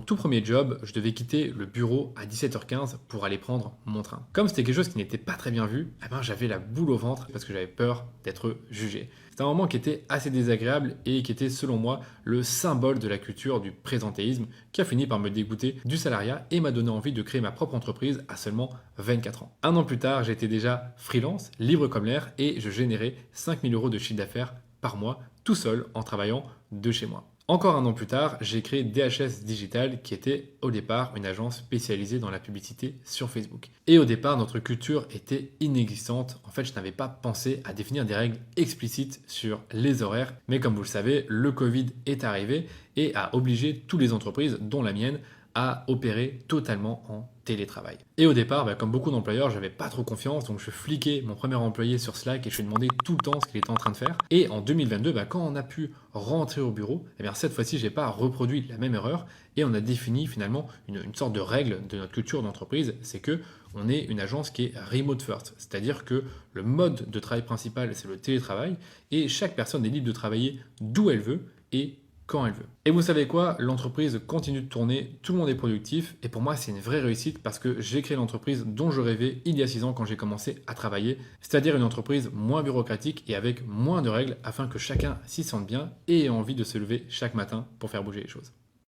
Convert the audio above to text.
tout premier job, je devais quitter le bureau à 17h15 pour aller prendre mon train. Comme c'était quelque chose qui n'était pas très bien vu, eh ben, j'avais la boule au ventre parce que j'avais peur d'être jugé. C'était un moment qui était assez désagréable et qui était selon moi le symbole de la culture du présentéisme qui a fini par me dégoûter du salariat et m'a donné envie de créer ma propre entreprise à seulement 24 ans. Un an plus tard, j'étais déjà freelance, libre comme l'air et je générais 5000 euros de chiffre d'affaires par mois tout seul en travaillant de chez moi. Encore un an plus tard, j'ai créé DHS Digital qui était au départ une agence spécialisée dans la publicité sur Facebook. Et au départ, notre culture était inexistante. En fait, je n'avais pas pensé à définir des règles explicites sur les horaires. Mais comme vous le savez, le Covid est arrivé et a obligé toutes les entreprises, dont la mienne, à opérer totalement en télétravail. Et au départ, comme beaucoup d'employeurs, j'avais pas trop confiance, donc je fliquais mon premier employé sur Slack et je lui demandais tout le temps ce qu'il était en train de faire. Et en 2022, quand on a pu rentrer au bureau, cette fois-ci, j'ai pas reproduit la même erreur et on a défini finalement une sorte de règle de notre culture d'entreprise, c'est que on est une agence qui est remote first, c'est-à-dire que le mode de travail principal, c'est le télétravail et chaque personne est libre de travailler d'où elle veut et quand elle veut. Et vous savez quoi? L'entreprise continue de tourner, tout le monde est productif et pour moi c'est une vraie réussite parce que j'ai créé l'entreprise dont je rêvais il y a 6 ans quand j'ai commencé à travailler, c'est-à-dire une entreprise moins bureaucratique et avec moins de règles afin que chacun s'y sente bien et ait envie de se lever chaque matin pour faire bouger les choses.